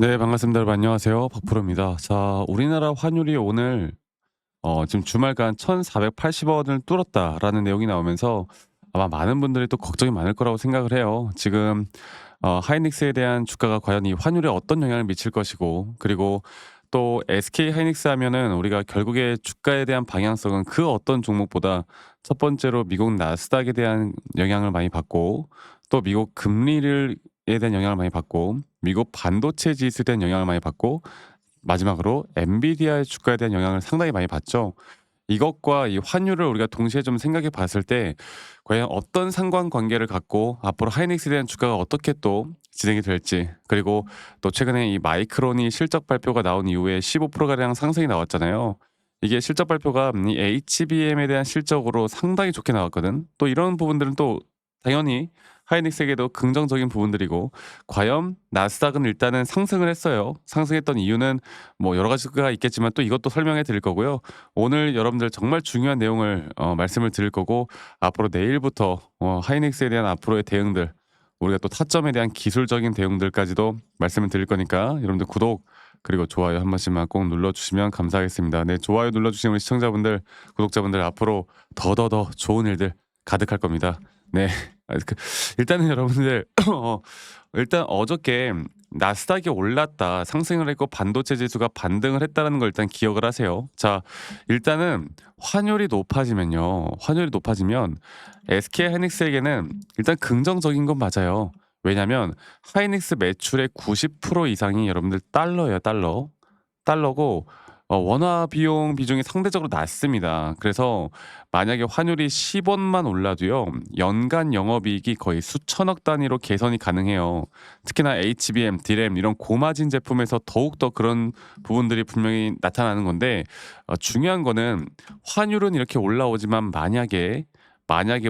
네, 반갑습니다. 여러분 안녕하세요. 박프로입니다. 자, 우리나라 환율이 오늘 지금 주말간 1,480 원을 뚫었다라는 내용이 나오면서 아마 많은 분들이 또 걱정이 많을 거라고 생각을 해요. 지금 하이닉스에 대한 주가가 과연 이 환율에 어떤 영향을 미칠 것이고, 그리고 또 SK 하이닉스 하면은 우리가 결국에 주가에 대한 방향성은 그 어떤 종목보다 첫 번째로 미국 나스닥에 대한 영향을 많이 받고, 또 미국 금리를 에 대한 영향을 많이 받고, 미국 반도체 지수에 대한 영향을 많이 받고, 마지막으로 엔비디아의 주가에 대한 영향을 상당히 많이 받죠. 이것과 이 환율을 우리가 동시에 좀 생각해 봤을 때 과연 어떤 상관관계를 갖고 앞으로 하이닉스에 대한 주가가 어떻게 또 진행이 될지, 그리고 또 최근에 이 마이크론이 실적 발표가 나온 이후에 15%가량 상승이 나왔잖아요. 이게 실적 발표가 이 HBM에 대한 실적으로 상당히 좋게 나왔거든. 또 이런 부분들은 또 당연히 하이닉스에게도 긍정적인 부분들이고, 과연 나스닥은 일단은 상승을 했어요. 상승했던 이유는 뭐 여러 가지가 있겠지만 또 이것도 설명해 드릴 거고요. 오늘 여러분들 정말 중요한 내용을 말씀을 드릴 거고, 앞으로 내일부터 하이닉스에 대한 앞으로의 대응들, 우리가 또 타점에 대한 기술적인 대응들까지도 말씀을 드릴 거니까 여러분들 구독 그리고 좋아요 한 번씩만 꼭 눌러주시면 감사하겠습니다. 네, 좋아요 눌러주시는 우리 시청자분들, 구독자분들 앞으로 더더더 좋은 일들 가득할 겁니다. 네. 일단은 여러분들 일단 어저께 나스닥이 올랐다, 상승을 했고 반도체 지수가 반등을 했다는 걸 일단 기억을 하세요. 자, 일단은 환율이 높아지면 SK 하이닉스에게는 일단 긍정적인 건 맞아요. 왜냐면 하이닉스 매출의 90% 이상이 여러분들 달러예요, 달러. 달러고 원화 비용 비중이 상대적으로 낮습니다. 그래서 만약에 환율이 10 원만 올라도요, 연간 영업이익이 거의 수천억 단위로 개선이 가능해요. 특히나 HBM, DRAM 이런 고마진 제품에서 더욱더 그런 부분들이 분명히 나타나는 건데, 중요한 거는 환율은 이렇게 올라오지만 만약에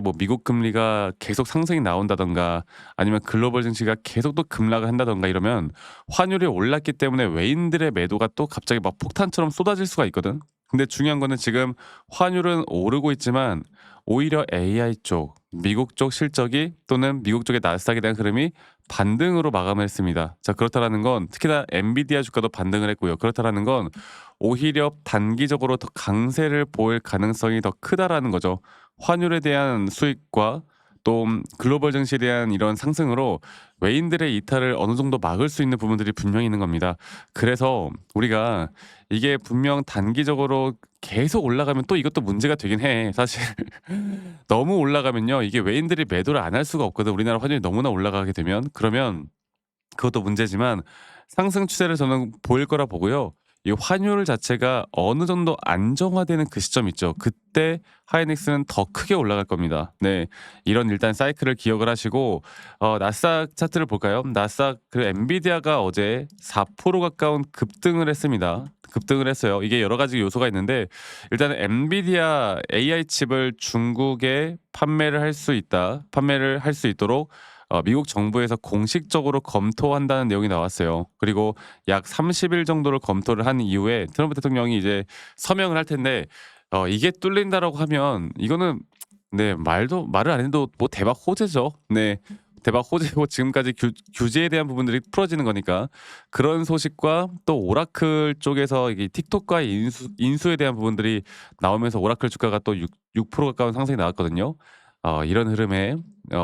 뭐 미국 금리가 계속 상승이 나온다든가, 아니면 글로벌 증시가 계속 또 급락을 한다든가 이러면 환율이 올랐기 때문에 외인들의 매도가 또 갑자기 막 폭탄처럼 쏟아질 수가 있거든. 근데 중요한 거는 지금 환율은 오르고 있지만 오히려 AI 쪽, 미국 쪽 실적이 또는 미국 쪽의 나스닥에 대한 흐름이 반등으로 마감을 했습니다. 자, 그렇다라는 건 특히나 엔비디아 주가도 반등을 했고요. 그렇다라는 건 오히려 단기적으로 더 강세를 보일 가능성이 더 크다라는 거죠. 환율에 대한 수익과 또 글로벌 증시에 대한 이런 상승으로 외인들의 이탈을 어느 정도 막을 수 있는 부분들이 분명히 있는 겁니다. 그래서 우리가 이게 분명 단기적으로 계속 올라가면 또 이것도 문제가 되긴 해. 사실 너무 올라가면요, 이게 외인들이 매도를 안 할 수가 없거든. 우리나라 환율이 너무나 올라가게 되면. 그러면 그것도 문제지만 상승 추세를 저는 보일 거라 보고요. 이 환율 자체가 어느 정도 안정화되는 그 시점 있죠. 그때 하이닉스는 더 크게 올라갈 겁니다. 네. 이런 일단 사이클을 기억을 하시고, 나스닥 차트를 볼까요? 나스닥 그 엔비디아가 어제 4% 가까운 급등을 했습니다. 급등을 했어요. 이게 여러 가지 요소가 있는데, 일단은 엔비디아 AI 칩을 중국에 판매를 할 수 있도록 미국 정부에서 공식적으로 검토한다는 내용이 나왔어요. 그리고 약 30일 정도를 검토를 한 이후에 트럼프 대통령이 이제 서명을 할 텐데, 이게 뚫린다라고 하면 이거는 네, 말을 안 해도 뭐 대박 호재죠. 네. 대박 호재고 지금까지 규제에 대한 부분들이 풀어지는 거니까, 그런 소식과 또 오라클 쪽에서 이게 틱톡과의 인수에 대한 부분들이 나오면서 오라클 주가가 또 6% 가까운 상승이 나왔거든요. 이런 흐름에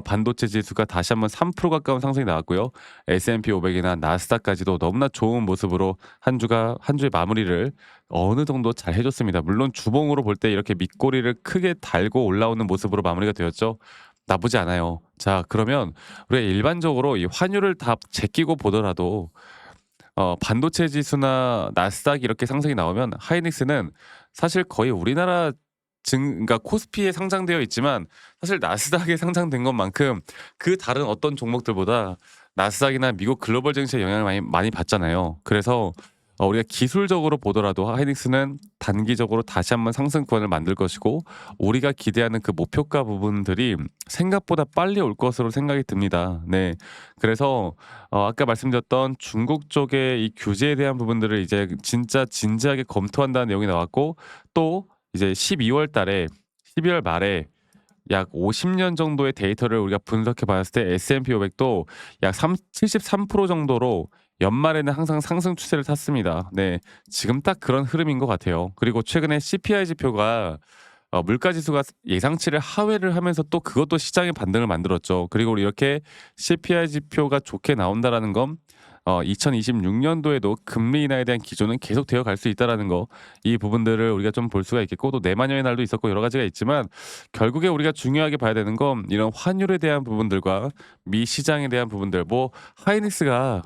반도체 지수가 다시 한번 3% 가까운 상승이 나왔고요. S&P 500이나 나스닥까지도 너무나 좋은 모습으로 한 주의 마무리를 어느 정도 잘 해줬습니다. 물론 주봉으로 볼 때 이렇게 밑꼬리를 크게 달고 올라오는 모습으로 마무리가 되었죠. 나쁘지 않아요. 자, 그러면 우리가 일반적으로 이 환율을 다 제끼고 보더라도 반도체 지수나 나스닥이 이렇게 상승이 나오면 하이닉스는 사실 거의 우리나라 그러니까 코스피에 상장되어 있지만 사실 나스닥에 상장된 것만큼 그 다른 어떤 종목들보다 나스닥이나 미국 글로벌 증시에 영향을 많이 받잖아요. 그래서 우리가 기술적으로 보더라도 하이닉스는 단기적으로 다시 한번 상승권을 만들 것이고, 우리가 기대하는 그 목표가 부분들이 생각보다 빨리 올 것으로 생각이 듭니다. 네. 그래서 아까 말씀드렸던 중국 쪽의 이 규제에 대한 부분들을 이제 진짜 진지하게 검토한다는 내용이 나왔고, 또 이제 12월 달에 12월 말에 약 50년 정도의 데이터를 우리가 분석해 봤을 때 S&P 500도 약 73% 정도로 연말에는 항상 상승 추세를 탔습니다. 네. 지금 딱 그런 흐름인 것 같아요. 그리고 최근에 CPI 지표가 물가 지수가 예상치를 하회를 하면서 또 그것도 시장의 반등을 만들었죠. 그리고 이렇게 CPI 지표가 좋게 나온다라는 건 2026년도에도 금리 인하에 대한 기조는 계속되어 갈 수 있다라는 거, 이 부분들을 우리가 좀 볼 수가 있겠고, 또 내만년의 날도 있었고 여러 가지가 있지만 결국에 우리가 중요하게 봐야 되는 건 이런 환율에 대한 부분들과 미 시장에 대한 부분들. 뭐 하이닉스가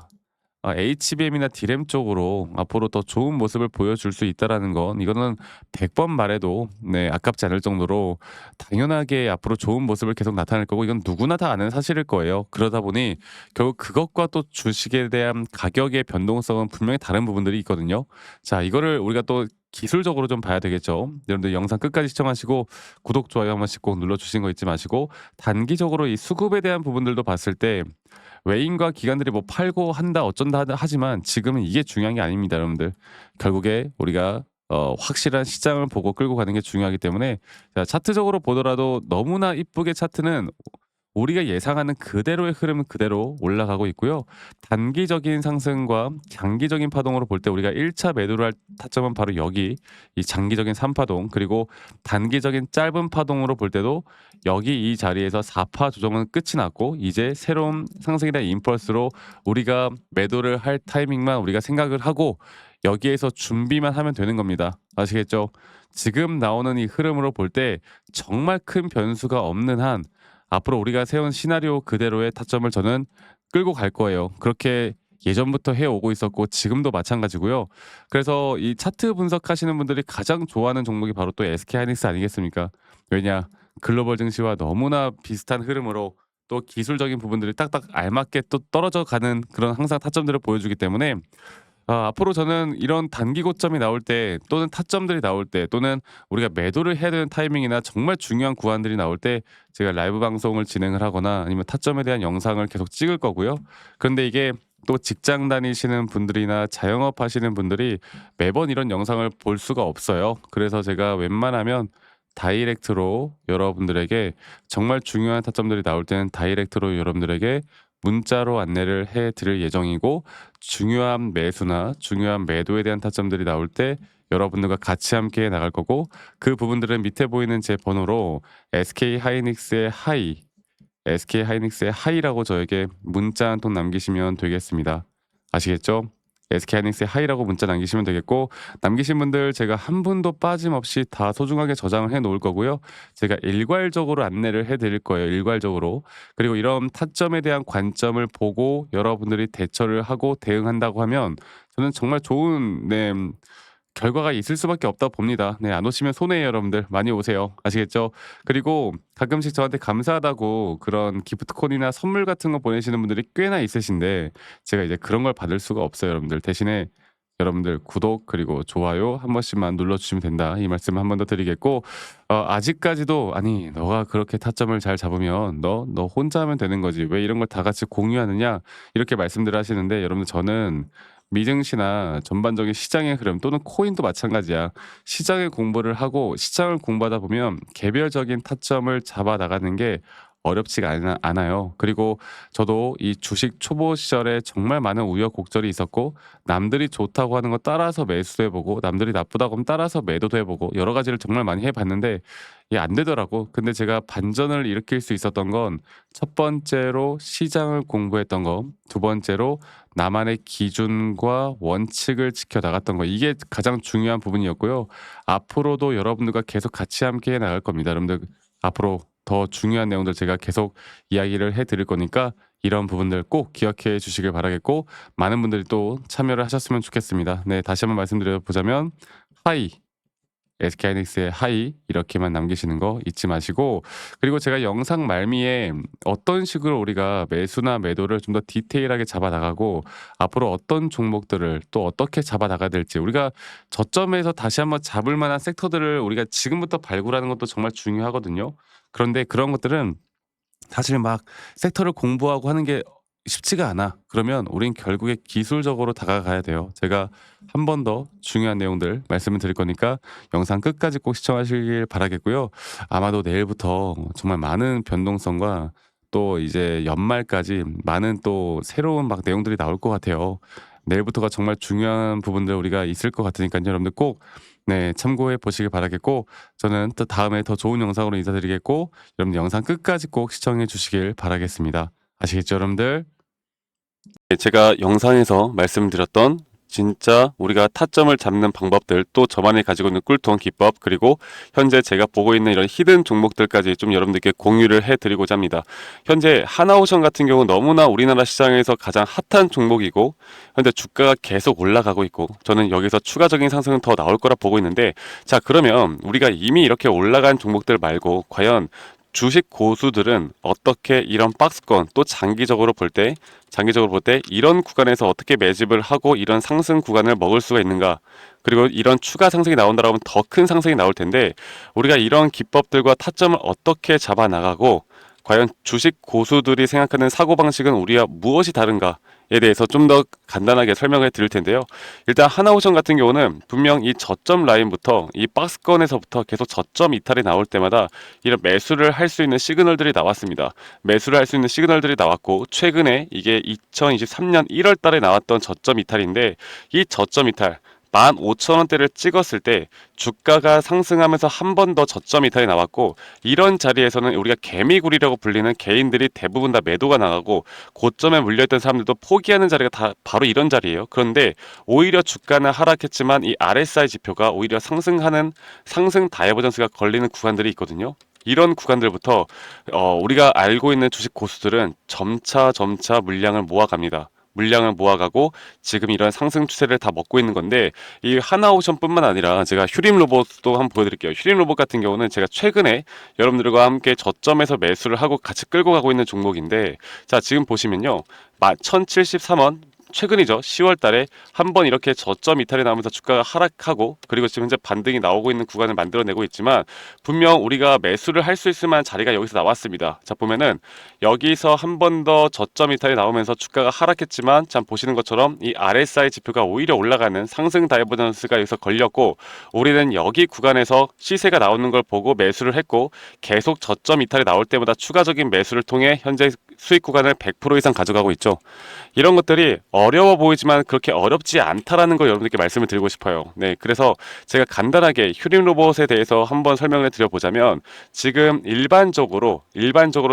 HBM이나 디램 쪽으로 앞으로 더 좋은 모습을 보여줄 수 있다라는 건, 이거는 100번 말해도 네 아깝지 않을 정도로 당연하게 앞으로 좋은 모습을 계속 나타낼 거고, 이건 누구나 다 아는 사실일 거예요. 그러다 보니 결국 그것과 또 주식에 대한 가격의 변동성은 분명히 다른 부분들이 있거든요. 자, 이거를 우리가 또 기술적으로 좀 봐야 되겠죠. 여러분들 영상 끝까지 시청하시고 구독, 좋아요 한 번씩 꼭 눌러 주시는 거 잊지 마시고, 단기적으로 이 수급에 대한 부분들도 봤을 때 외인과 기관들이 뭐 팔고 한다 어쩐다 하지만 지금은 이게 중요한 게 아닙니다, 여러분들. 결국에 우리가 확실한 시장을 보고 끌고 가는 게 중요하기 때문에, 자, 차트적으로 보더라도 너무나 이쁘게 차트는 우리가 예상하는 그대로의 흐름은 그대로 올라가고 있고요. 단기적인 상승과 장기적인 파동으로 볼 때 우리가 1차 매도를 할 타점은 바로 여기 이 장기적인 3 파동, 그리고 단기적인 짧은 파동으로 볼 때도 여기 이 자리에서 4파 조정은 끝이 났고, 이제 새로운 상승에 대한 임펄스로 우리가 매도를 할 타이밍만 우리가 생각을 하고 여기에서 준비만 하면 되는 겁니다. 아시겠죠? 지금 나오는 이 흐름으로 볼 때 정말 큰 변수가 없는 한 앞으로 우리가 세운 시나리오 그대로의 타점을 저는 끌고 갈 거예요. 그렇게 예전부터 해오고 있었고 지금도 마찬가지고요. 그래서 이 차트 분석하시는 분들이 가장 좋아하는 종목이 바로 또 SK하이닉스 아니겠습니까? 왜냐? 글로벌 증시와 너무나 비슷한 흐름으로 또 기술적인 부분들이 딱딱 알맞게 또 떨어져 가는 그런 항상 타점들을 보여주기 때문에, 앞으로 저는 이런 단기 고점이 나올 때 또는 타점들이 나올 때 또는 우리가 매도를 해야 되는 타이밍이나 정말 중요한 구간들이 나올 때 제가 라이브 방송을 진행을 하거나 아니면 타점에 대한 영상을 계속 찍을 거고요. 그런데 이게 또 직장 다니시는 분들이나 자영업 하시는 분들이 매번 이런 영상을 볼 수가 없어요. 그래서 제가 웬만하면 다이렉트로 여러분들에게, 정말 중요한 타점들이 나올 때는 다이렉트로 여러분들에게 문자로 안내를 해 드릴 예정이고, 중요한 매수나 중요한 매도에 대한 타점들이 나올 때 여러분들과 같이 함께 나갈 거고, 그 부분들은 밑에 보이는 제 번호로 SK하이닉스의 하이, SK하이닉스의 하이라고 저에게 문자 한 통 남기시면 되겠습니다. 아시겠죠? SK하이닉스의 하이라고 문자 남기시면 되겠고, 남기신 분들 제가 한 분도 빠짐없이 다 소중하게 저장을 해 놓을 거고요. 제가 일괄적으로 안내를 해 드릴 거예요, 일괄적으로. 그리고 이런 타점에 대한 관점을 보고 여러분들이 대처를 하고 대응한다고 하면 저는 정말 좋은 결과가 있을 수밖에 없다고 봅니다. 네, 안 오시면 손해예요, 여러분들. 많이 오세요. 아시겠죠? 그리고 가끔씩 저한테 감사하다고 그런 기프트콘이나 선물 같은 거 보내시는 분들이 꽤나 있으신데 제가 이제 그런 걸 받을 수가 없어요, 여러분들. 대신에 여러분들 구독 그리고 좋아요 한 번씩만 눌러주시면 된다, 이 말씀 한 번 더 드리겠고, 아직까지도 "아니 너가 그렇게 타점을 잘 잡으면 너 혼자 하면 되는 거지. 왜 이런 걸 다 같이 공유하느냐." 이렇게 말씀들을 하시는데, 여러분들 저는 미증시나 전반적인 시장의 흐름 또는 코인도 마찬가지야. 시장의 공부를 하고 시장을 공부하다 보면 개별적인 타점을 잡아 나가는 게 어렵지가 않아요. 그리고 저도 이 주식 초보 시절에 정말 많은 우여곡절이 있었고, 남들이 좋다고 하는 거 따라서 매수도 해보고 남들이 나쁘다고 하면 따라서 매도도 해보고 여러 가지를 정말 많이 해봤는데 이게 안 되더라고. 근데 제가 반전을 일으킬 수 있었던 건 첫 번째로 시장을 공부했던 거, 두 번째로 나만의 기준과 원칙을 지켜 나갔던 거, 이게 가장 중요한 부분이었고요. 앞으로도 여러분들과 계속 같이 함께 해 나갈 겁니다. 여러분들 앞으로 더 중요한 내용들 제가 계속 이야기를 해 드릴 거니까 이런 부분들 꼭 기억해 주시길 바라겠고, 많은 분들이 또 참여를 하셨으면 좋겠습니다. 네, 다시 한번 말씀드려 보자면 하이, SK하이닉스의 하이 이렇게만 남기시는 거 잊지 마시고, 그리고 제가 영상 말미에 어떤 식으로 우리가 매수나 매도를 좀 더 디테일하게 잡아 나가고 앞으로 어떤 종목들을 또 어떻게 잡아 나가야 될지, 우리가 저점에서 다시 한번 잡을 만한 섹터들을 우리가 지금부터 발굴하는 것도 정말 중요하거든요. 그런데 그런 것들은 사실 막 섹터를 공부하고 하는 게 쉽지가 않아. 그러면 우린 결국에 기술적으로 다가가야 돼요. 제가 한 번 더 중요한 내용들 말씀을 드릴 거니까 영상 끝까지 꼭 시청하시길 바라겠고요. 아마도 내일부터 정말 많은 변동성과 또 이제 연말까지 많은 또 새로운 막 내용들이 나올 것 같아요. 내일부터가 정말 중요한 부분들 우리가 있을 것 같으니까요. 여러분들 꼭 네, 참고해 보시길 바라겠고, 저는 또 다음에 더 좋은 영상으로 인사드리겠고, 여러분들 영상 끝까지 꼭 시청해 주시길 바라겠습니다. 아시겠죠, 여러분들? 네, 제가 영상에서 말씀드렸던 진짜 우리가 타점을 잡는 방법들, 또 저만이 가지고 있는 꿀통 기법, 그리고 현재 제가 보고 있는 이런 히든 종목들까지 좀 여러분들께 공유를 해드리고자 합니다. 현재 하나오션 같은 경우 너무나 우리나라 시장에서 가장 핫한 종목이고, 현재 주가가 계속 올라가고 있고, 저는 여기서 추가적인 상승은 더 나올 거라 보고 있는데, 자, 그러면 우리가 이미 이렇게 올라간 종목들 말고 과연 주식 고수들은 어떻게 이런 박스권, 또 장기적으로 볼 때 이런 구간에서 어떻게 매집을 하고 이런 상승 구간을 먹을 수가 있는가, 그리고 이런 추가 상승이 나온다고 하면 더 큰 상승이 나올 텐데, 우리가 이런 기법들과 타점을 어떻게 잡아 나가고 과연 주식 고수들이 생각하는 사고방식은 우리와 무엇이 다른가 에 대해서 좀 더 간단하게 설명을 드릴 텐데요. 일단 하나오션 같은 경우는 분명 이 저점 라인부터 이 박스권에서부터 계속 저점 이탈이 나올 때마다 이런 매수를 할 수 있는 시그널들이 나왔습니다. 매수를 할 수 있는 시그널들이 나왔고, 최근에 이게 2023년 1월 달에 나왔던 저점 이탈인데, 이 저점 이탈 15,000원대를 찍었을 때 주가가 상승하면서 한 번 더 저점 이탈이 나왔고, 이런 자리에서는 우리가 개미굴이라고 불리는 개인들이 대부분 다 매도가 나가고 고점에 물려있던 사람들도 포기하는 자리가 다 바로 이런 자리예요. 그런데 오히려 주가는 하락했지만 이 RSI 지표가 오히려 상승하는 상승 다이버전스가 걸리는 구간들이 있거든요. 이런 구간들부터 우리가 알고 있는 주식 고수들은 점차 물량을 모아갑니다. 물량을 모아가고 지금 이런 상승 추세를 다 먹고 있는 건데, 이 하나오션뿐만 아니라 제가 휴림 로봇도 한번 보여드릴게요. 휴림 로봇 같은 경우는 제가 최근에 여러분들과 함께 저점에서 매수를 하고 같이 끌고 가고 있는 종목인데, 자, 지금 보시면요, 1073원 최근이죠. 10월 달에 한번 이렇게 저점 이탈이 나오면서 주가가 하락하고, 그리고 지금 현재 반등이 나오고 있는 구간을 만들어내고 있지만, 분명 우리가 매수를 할 수 있을 만한 자리가 여기서 나왔습니다. 자, 보면은 여기서 한 번 더 저점 이탈이 나오면서 주가가 하락했지만, 참 보시는 것처럼 이 RSI 지표가 오히려 올라가는 상승 다이버전스가 여기서 걸렸고, 우리는 여기 구간에서 시세가 나오는 걸 보고 매수를 했고, 계속 저점 이탈이 나올 때마다 추가적인 매수를 통해 현재 수익 구간을 100% 이상 가져가고 있죠. 이런 것들이 어려워 보이지만 그렇게 어렵지 않다라는 걸 여러분들께 말씀을 드리고 싶어요. 네, 그래서 제가 간단하게 휴림 로봇에 대해서 한번 설명을 드려보자면, 지금 일반적으로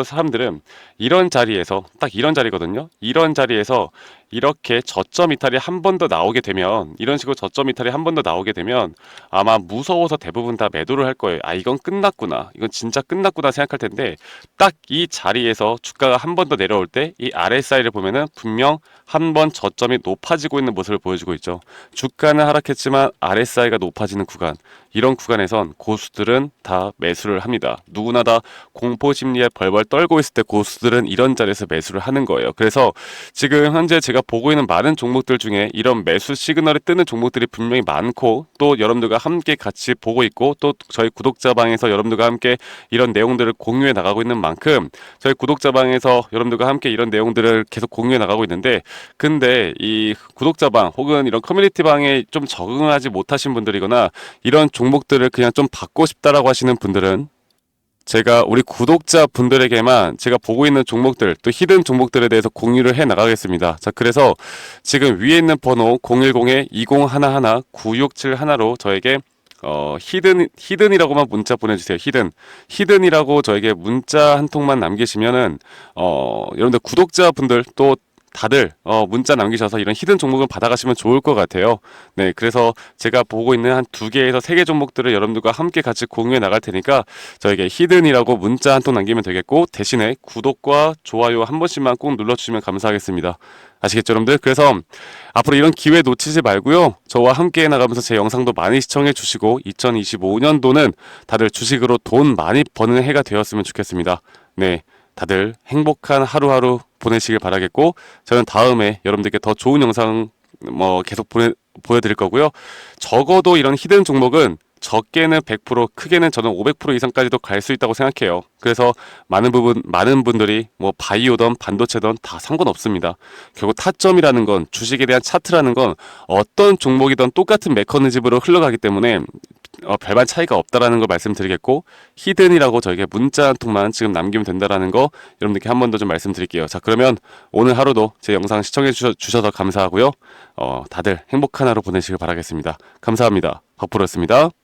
사람들은 이런 자리에서, 딱 이런 자리거든요. 이런 자리에서 이렇게 저점 이탈이 한 번 더 나오게 되면, 이런 식으로 저점 이탈이 한 번 더 나오게 되면 아마 무서워서 대부분 다 매도를 할 거예요. 아, 이건 끝났구나, 이건 진짜 끝났구나 생각할 텐데, 딱 이 자리에서 주가가 한 번 더 내려올 때 이 RSI를 보면은 분명 한 번 저점이 높아지고 있는 모습을 보여주고 있죠. 주가는 하락했지만 RSI가 높아지는 구간, 이런 구간에선 고수들은 다 매수를 합니다. 누구나 다 공포 심리에 벌벌 떨고 있을 때 고수들은 이런 자리에서 매수를 하는 거예요. 그래서 지금 현재 제가 보고 있는 많은 종목들 중에 이런 매수 시그널이 뜨는 종목들이 분명히 많고, 또 여러분들과 함께 같이 보고 있고, 또 저희 구독자방에서 여러분들과 함께 이런 내용들을 공유해 나가고 있는 만큼, 저희 구독자방에서 여러분들과 함께 이런 내용들을 계속 공유해 나가고 있는데, 근데 이 구독자방 혹은 이런 커뮤니티방에 좀 적응하지 못하신 분들이거나 이런 종목들을 그냥 좀 받고 싶다라고 하시는 분들은, 제가 우리 구독자 분들에게만 제가 보고 있는 종목들, 또 히든 종목들에 대해서 공유를 해 나가겠습니다. 자, 그래서 지금 위에 있는 번호 010-2011-9671로 저에게 히든이라고만 문자 보내주세요. 히든이라고 저에게 문자 한 통만 남기시면은 여러분들 구독자분들 또 다들 문자 남기셔서 이런 히든 종목을 받아가시면 좋을 것 같아요. 네, 그래서 제가 보고 있는 한 2개에서 3개 종목들을 여러분들과 함께 같이 공유해 나갈 테니까 저에게 히든이라고 문자 한 통 남기면 되겠고, 대신에 구독과 좋아요 한 번씩만 꼭 눌러주시면 감사하겠습니다. 아시겠죠, 여러분들? 그래서 앞으로 이런 기회 놓치지 말고요, 저와 함께 나가면서 제 영상도 많이 시청해 주시고 2025년도는 다들 주식으로 돈 많이 버는 해가 되었으면 좋겠습니다. 네, 다들 행복한 하루하루 보내시길 바라겠고, 저는 다음에 여러분들께 더 좋은 영상 계속 보여드릴 거고요. 적어도 이런 히든 종목은 적게는 100%, 크게는 저는 500% 이상까지도 갈 수 있다고 생각해요. 그래서 많은 분들이 바이오든 반도체든 다 상관없습니다. 결국 타점이라는 건, 주식에 대한 차트라는 건 어떤 종목이든 똑같은 메커니즘으로 흘러가기 때문에 별반 차이가 없다라는 걸 말씀드리겠고, 히든이라고 저에게 문자 한 통만 지금 남기면 된다라는 거 여러분들께 한 번 더 좀 말씀드릴게요. 자, 그러면 오늘 하루도 제 영상 시청해 주셔서 감사하고요. 다들 행복한 하루 보내시길 바라겠습니다. 감사합니다. 박프로였습니다.